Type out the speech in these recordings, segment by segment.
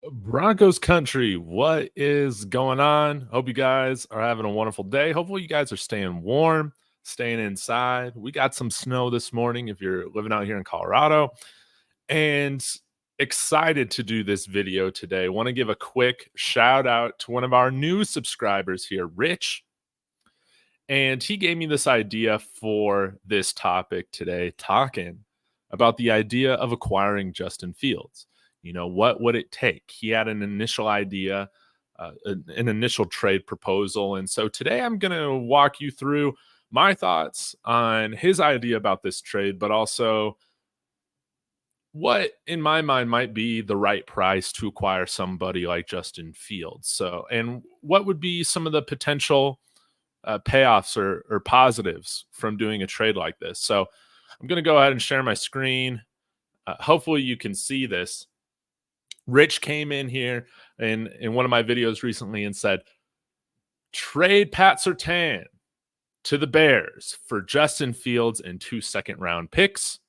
Broncos country, what is going on? Hope you guys are having a wonderful day. Hopefully, you guys are staying warm, staying inside. We got some snow this morning if you're living out here in Colorado, and excited to do this video today. Want to give a quick shout out to one of our new subscribers here, Rich. And he gave me this idea for this topic today, talking about the idea of acquiring Justin Fields. What would it take? He had an initial idea, an initial trade proposal. And so today I'm going to walk you through my thoughts on his idea about this trade, but also what in my mind might be the right price to acquire somebody like Justin Fields. So, and what would be some of the potential payoffs or positives from doing a trade like this. So I'm going to go ahead and share my screen. Hopefully you can see this. Rich came in here in one of my videos recently and said, trade Pat Surtain to the Bears for Justin Fields and 2 second-round picks,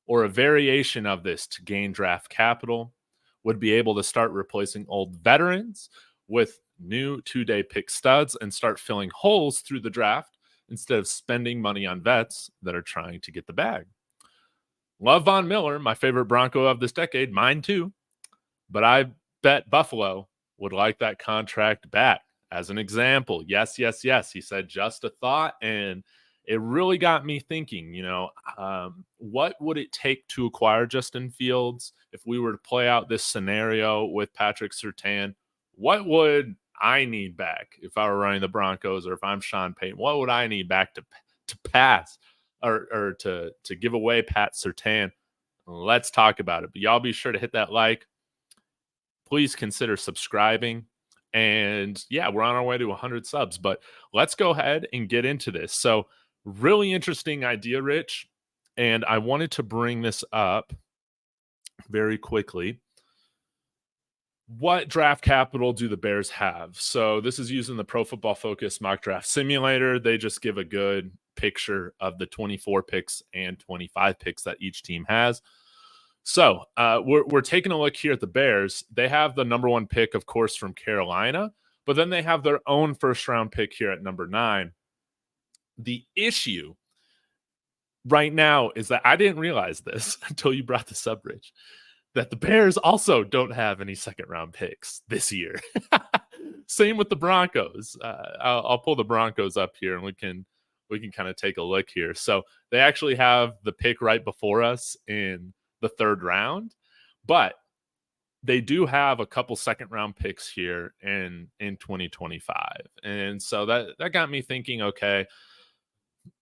or a variation of this to gain draft capital, would be able to start replacing old veterans with new 2-day pick studs and start filling holes through the draft instead of spending money on vets that are trying to get the bag. Love Von Miller, my favorite Bronco of this decade, mine too. But I bet Buffalo would like that contract back. As an example, yes. He said just a thought, and it really got me thinking, what would it take to acquire Justin Fields? If we were to play out this scenario with Patrick Surtain, what would I need back if I were running the Broncos, or if I'm Sean Payton? What would I need back to pass or to give away Pat Surtain? Let's talk about it. But y'all be sure to hit that like. Please consider subscribing. And yeah, we're on our way to 100 subs, but let's go ahead and get into this. So really interesting idea, Rich. And I wanted to bring this up very quickly. What draft capital do the Bears have? So this is using the Pro Football Focus mock draft simulator. They just give a good picture of the 24 picks and 25 picks that each team has. So we're taking a look here at the Bears. They have the number 1 pick, of course, from Carolina, but then they have their own first-round pick here at number 9. The issue right now is that I didn't realize this until you brought this up, Rich, that the Bears also don't have any second-round picks this year. Same with the Broncos. I'll pull the Broncos up here, and we can kind of take a look here. So they actually have the pick right before us in the 3rd round, but they do have a couple second-round picks here in 2025. And so that got me thinking, okay,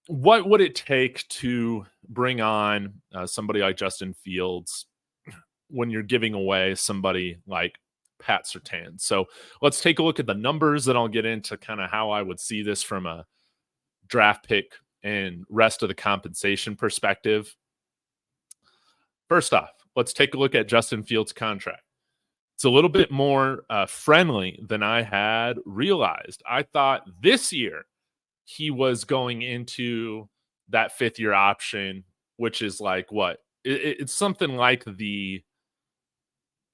what would it take to bring on somebody like Justin Fields when you're giving away somebody like Pat Surtain? So let's take a look at the numbers, and I'll get into kind of how I would see this from a draft pick and rest of the compensation perspective. First off, let's take a look at Justin Fields' contract. It's a little bit more friendly than I had realized. I thought this year he was going into that 5th-year option, which is like what? It's something like the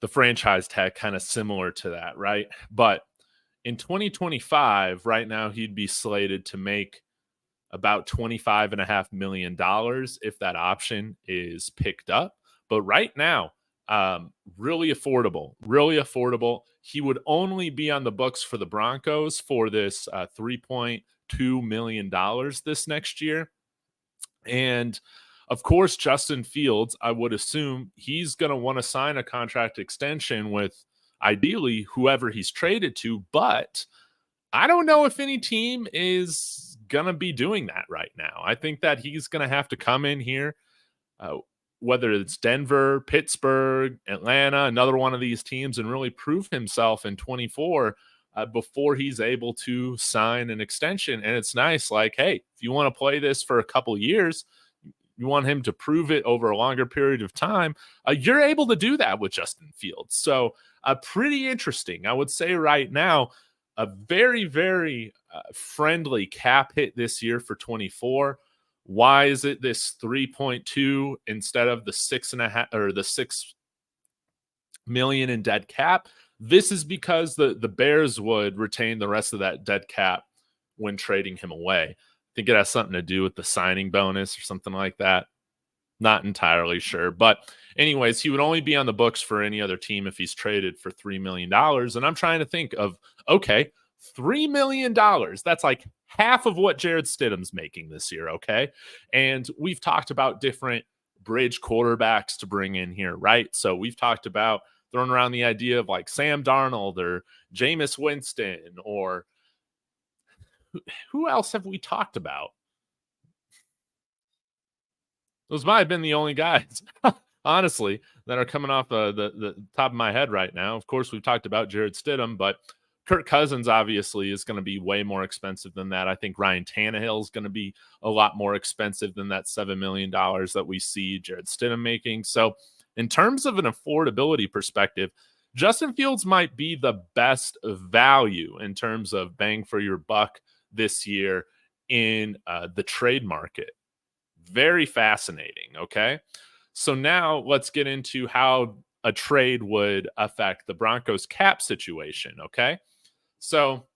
franchise tag, kind of similar to that, right? But in 2025, right now, he'd be slated to make about $25.5 million if that option is picked up. But right now, really affordable. He would only be on the books for the Broncos for this $3.2 million this next year. And of course, Justin Fields, I would assume he's going to want to sign a contract extension with ideally whoever he's traded to. But I don't know if any team is going to be doing that right now. I think that he's going to have to come in here, whether it's Denver, Pittsburgh, Atlanta, another one of these teams, and really prove himself in 24 before he's able to sign an extension. And it's nice, like, hey, if you want to play this for a couple years, you want him to prove it over a longer period of time, you're able to do that with Justin Fields. So pretty interesting. I would say right now, a very, very friendly cap hit this year for 24. Why is it this 3.2 instead of the 6.5 or the million in dead cap. This is because the Bears would retain the rest of that dead cap when trading him away. I think it has something to do with the signing bonus or something like that. Not entirely sure. But anyways, he would only be on the books for any other team if he's traded for $3 million. And I'm trying to think of, okay, $3 million. That's like half of what Jared Stidham's making this year. Okay. And we've talked about different bridge quarterbacks to bring in here, right? So we've talked about throwing around the idea of like Sam Darnold or Jameis Winston, or who else have we talked about? Those might have been the only guys, honestly, that are coming off the top of my head right now. Of course, we've talked about Jared Stidham, but Kirk Cousins obviously is going to be way more expensive than that. I think Ryan Tannehill is going to be a lot more expensive than that $7 million that we see Jared Stidham making. So in terms of an affordability perspective, Justin Fields might be the best value in terms of bang for your buck this year in the trade market. Very fascinating. Okay. So now let's get into how a trade would affect the Broncos cap situation. Okay. So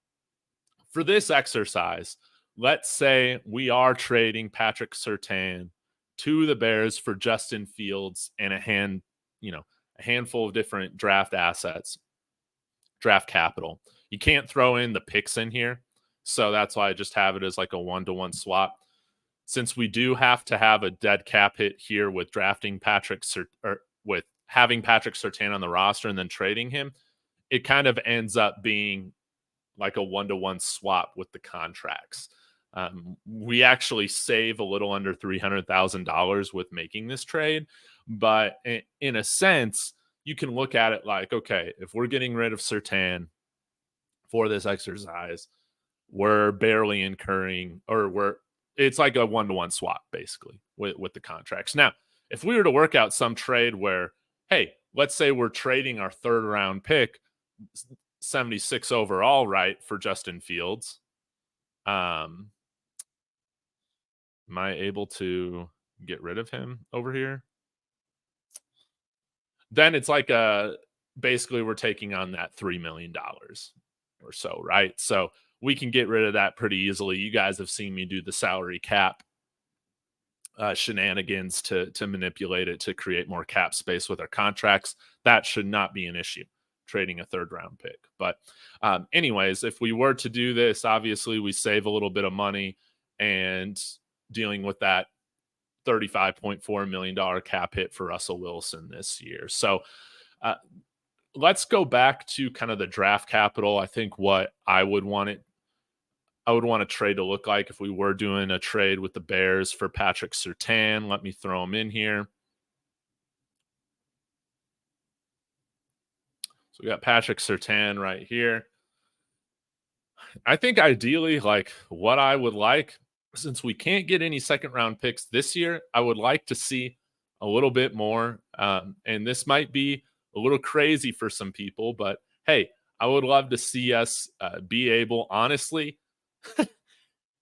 for this exercise, let's say we are trading Patrick Surtain to the Bears for Justin Fields and a handful of different draft assets, draft capital. You can't throw in the picks in here. So that's why I just have it as like a 1-to-1 swap. Since we do have to have a dead cap hit here with having Patrick Surtain on the roster and then trading him, it kind of ends up being like a 1-to-1 swap with the contracts. We actually save a little under $300,000 with making this trade, but in a sense, you can look at it like, okay, if we're getting rid of Surtain for this exercise, we're barely incurring, or it's like a 1-to-1 swap basically with the contracts. Now, if we were to work out some trade where, hey, let's say we're trading our 3rd round pick, 76 overall, right, for Justin Fields. Am I able to get rid of him over here? Then it's like basically we're taking on that $3 million or so, right? So we can get rid of that pretty easily. You guys have seen me do the salary cap shenanigans to manipulate it to create more cap space with our contracts. That should not be an issue, trading a 3rd round pick. But anyways, if we were to do this, obviously we save a little bit of money and dealing with that $35.4 million cap hit for Russell Wilson this year. So let's go back to kind of the draft capital. I think what I would want a trade to look like if we were doing a trade with the Bears for Patrick Surtain. Let me throw him in here. So we got Patrick Surtain right here. I think ideally, like what I would like, since we can't get any 2nd round picks this year, I would like to see a little bit more. And this might be a little crazy for some people, but hey, I would love to see us be able, honestly, if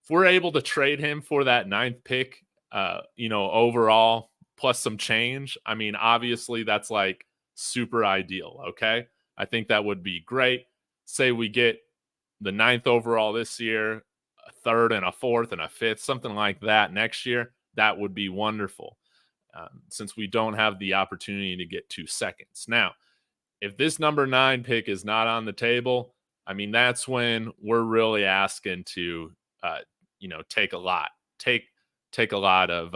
we're able to trade him for that 9th pick, overall, plus some change. I mean, obviously that's like super ideal. Okay. I think that would be great. Say we get the 9th overall this year, a 3rd and a 4th and a 5th, something like that next year. That would be wonderful. Since we don't have the opportunity to get 2 seconds. Now, if this number 9 pick is not on the table, I mean, that's when we're really asking to, take a lot of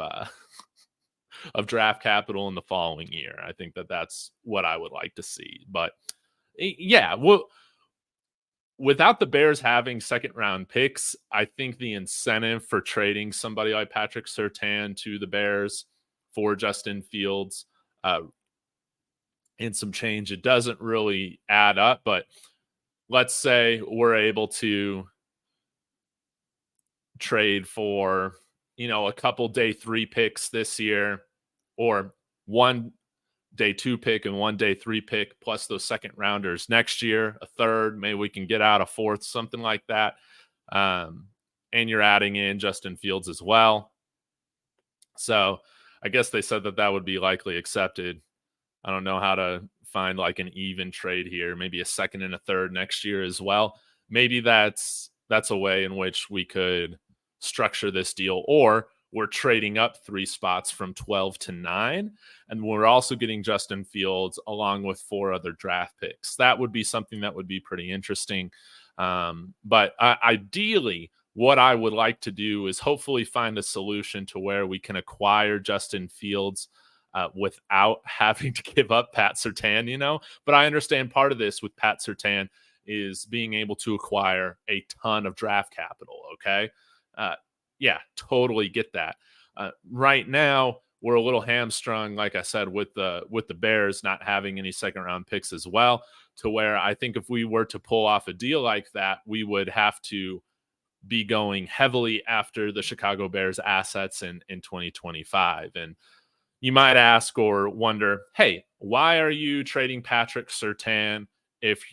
of draft capital in the following year. I think that's what I would like to see. But yeah, without the Bears having 2nd round picks, I think the incentive for trading somebody like Patrick Surtain to the Bears for Justin Fields and some change, it doesn't really add up. But let's say we're able to trade for, a couple day 3 picks this year, or 1 day 2 pick and 1 day 3 pick, plus those 2nd rounders next year, a 3rd, maybe we can get out a 4th, something like that. And you're adding in Justin Fields as well. So I guess they said that would be likely accepted. I don't know how to find like an even trade here, maybe a second and a third next year as well. Maybe that's a way in which we could structure this deal, or we're trading up 3 spots from 12 to 9, and we're also getting Justin Fields along with 4 other draft picks. That would be something that would be pretty interesting. But ideally, what I would like to do is hopefully find a solution to where we can acquire Justin Fields without having to give up Pat Surtain, But I understand part of this with Pat Surtain is being able to acquire a ton of draft capital, okay? Yeah, totally get that. Right now, we're a little hamstrung, like I said, with the Bears not having any second-round picks as well, to where I think if we were to pull off a deal like that, we would have to be going heavily after the Chicago Bears assets in 2025. And you might ask or wonder, hey, why are you trading Patrick Surtain if,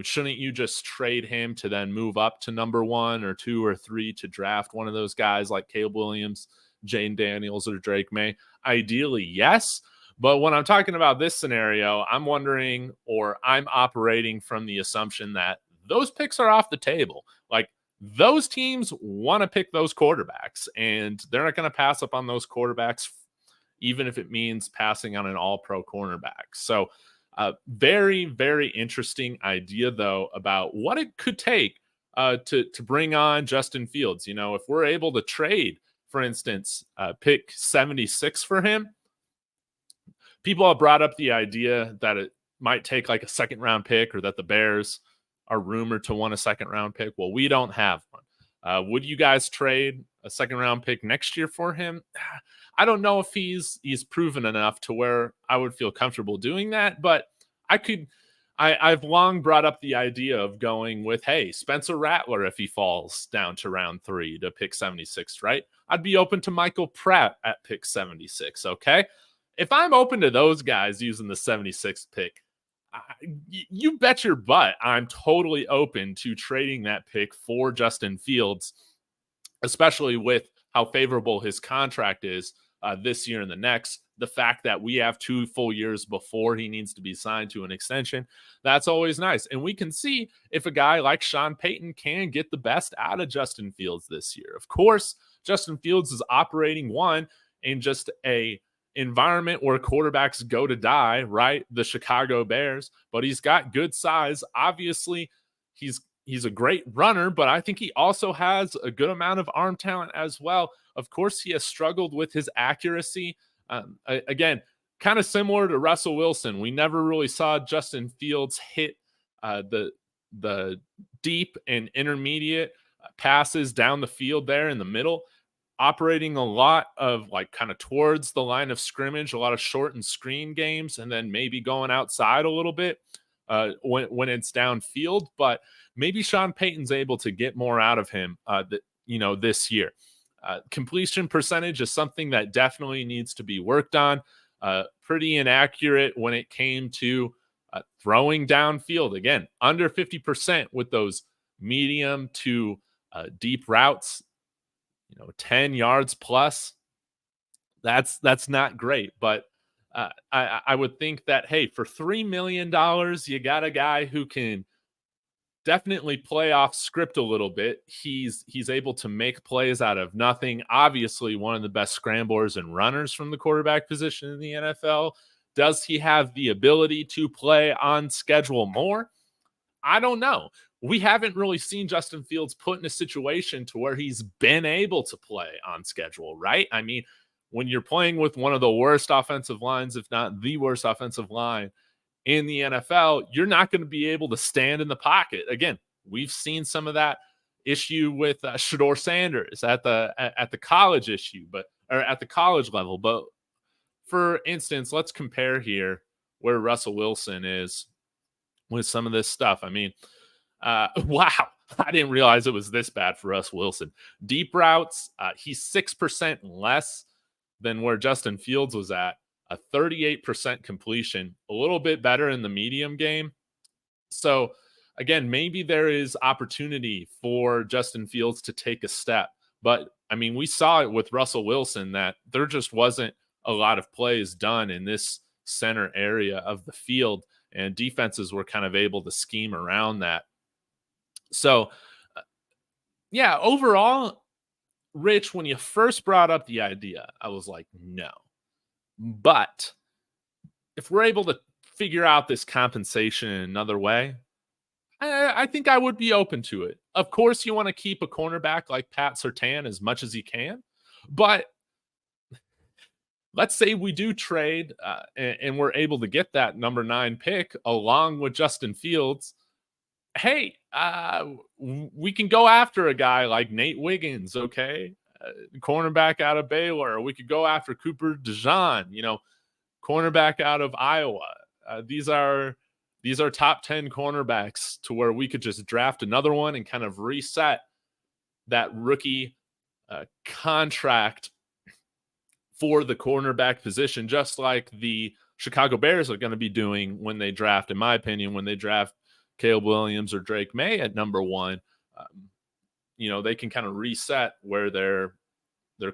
shouldn't you just trade him to then move up to number 1 or 2 or 3 to draft one of those guys like Caleb Williams, Jane Daniels, or Drake May? Ideally, yes. But when I'm talking about this scenario, I'm wondering, or I'm operating from the assumption that those picks are off the table. Like, those teams want to pick those quarterbacks, and they're not going to pass up on those quarterbacks, even if it means passing on an all-pro cornerback. So very, very interesting idea, though, about what it could take to bring on Justin Fields. If we're able to trade, for instance, pick 76 for him, people have brought up the idea that it might take like a second-round pick, or that the Bears are rumored to want a second-round pick. Well, we don't have one. Would you guys trade a second-round pick next year for him? I don't know if he's proven enough to where I would feel comfortable doing that, but I've long brought up the idea of going with, hey, Spencer Rattler, if he falls down to round 3 to pick 76, right? I'd be open to Michael Pratt at pick 76, okay? If I'm open to those guys using the 76th pick, you bet your butt I'm totally open to trading that pick for Justin Fields, especially with how favorable his contract is this year and the next. The fact that we have 2 full years before he needs to be signed to an extension, that's always nice. And we can see if a guy like Sean Payton can get the best out of Justin Fields this year. Of course, Justin Fields is operating in just a environment where quarterbacks go to die, right? The Chicago Bears, but he's got good size. Obviously, he's a great runner, but I think he also has a good amount of arm talent as well. Of course, he has struggled with his accuracy. Again, kind of similar to Russell Wilson. We never really saw Justin Fields hit the deep and intermediate passes down the field there in the middle, operating a lot of like kind of towards the line of scrimmage, a lot of short and screen games, and then maybe going outside a little bit when it's downfield. But maybe Sean Payton's able to get more out of him this year. Completion percentage is something that definitely needs to be worked on. Pretty inaccurate when it came to throwing downfield. Again, under 50% with those medium to deep routes, 10 yards plus. That's not great. But I would think that, hey, for $3 million, you got a guy who can definitely play off script a little bit. He's able to make plays out of nothing. Obviously, one of the best scramblers and runners from the quarterback position in the NFL. Does he have the ability to play on schedule more? I don't know. We haven't really seen Justin Fields put in a situation to where he's been able to play on schedule, right? I mean, when you're playing with one of the worst offensive lines, if not the worst offensive line in the NFL, you're not going to be able to stand in the pocket. Again, we've seen some of that issue with Shedeur Sanders at the college at the college level. But for instance, let's compare here where Russell Wilson is with some of this stuff. I mean, wow, I didn't realize it was this bad for Russell Wilson. Deep routes, he's 6% less than where Justin Fields was at. A 38% completion, a little bit better in the medium game. So again, maybe there is opportunity for Justin Fields to take a step. But I mean, we saw it with Russell Wilson that there just wasn't a lot of plays done in this center area of the field, and defenses were kind of able to scheme around that. So, yeah, overall, Rich, when you first brought up the idea, I was like, no. But if we're able to figure out this compensation in another way, I think I would be open to it. Of course, you want to keep a cornerback like Pat Surtain as much as you can, but let's say we do trade and we're able to get that number 9 pick along with Justin Fields. Hey, we can go after a guy like Nate Wiggins, okay? Cornerback out of Baylor. We could go after Cooper DeJean, cornerback out of Iowa. These are top 10 cornerbacks to where we could just draft another one and kind of reset that rookie contract for the cornerback position, just like the Chicago Bears are going to be doing when they draft, in my opinion, when they draft Caleb Williams or Drake May at number 1. They can kind of reset where their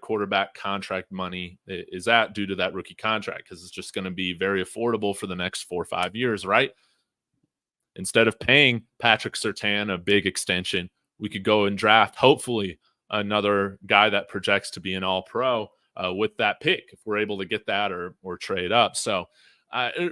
quarterback contract money is at due to that rookie contract, because it's just going to be very affordable for the next 4 or 5 years, right? Instead of paying Patrick Surtain a big extension, we could go and draft, hopefully, another guy that projects to be an all-pro with that pick, if we're able to get that or trade up. So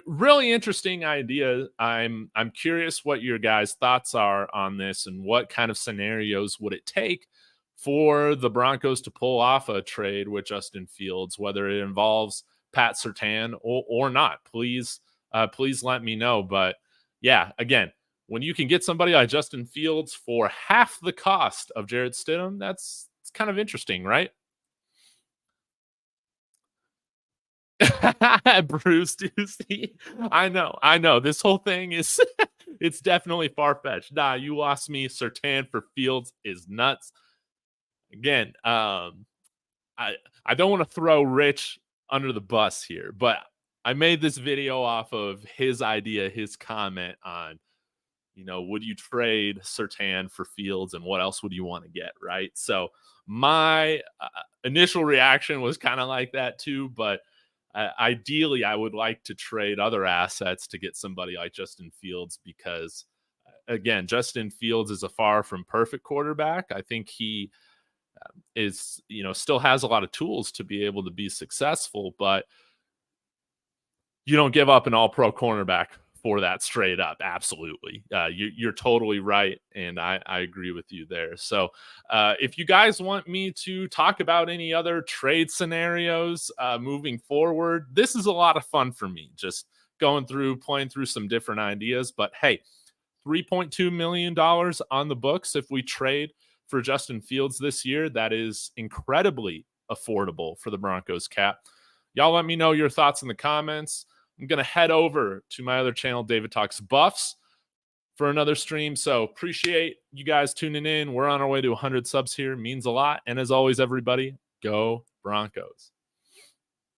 really interesting idea. I'm curious what your guys' thoughts are on this, and what kind of scenarios would it take for the Broncos to pull off a trade with Justin Fields, whether it involves Pat Surtain or not. Please let me know. But yeah, again, when you can get somebody like Justin Fields for half the cost of Jarrett Stidham, it's kind of interesting, right? Bruce Ducey. I know. This whole thing is it's definitely far-fetched. Nah, you lost me. Surtain for Fields is nuts. Again, I don't want to throw Rich under the bus here, but I made this video off of his idea, his comment on, would you trade Surtain for Fields, and what else would you want to get, right? So my initial reaction was kind of like that too, but ideally I would like to trade other assets to get somebody like Justin Fields, because again, Justin Fields is a far from perfect quarterback. I think he is, still has a lot of tools to be able to be successful, but you don't give up an all-pro cornerback for that straight up. Absolutely. You're totally right. And I agree with you there. So if you guys want me to talk about any other trade scenarios moving forward, this is a lot of fun for me, just playing through some different ideas. But hey, $3.2 million on the books if we trade for Justin Fields this year. That is incredibly affordable for the Broncos cap. Y'all let me know your thoughts in the comments. I'm going to head over to my other channel, David Talks Buffs, for another stream. So appreciate you guys tuning in. We're on our way to 100 subs here. Means a lot. And as always, everybody, go Broncos.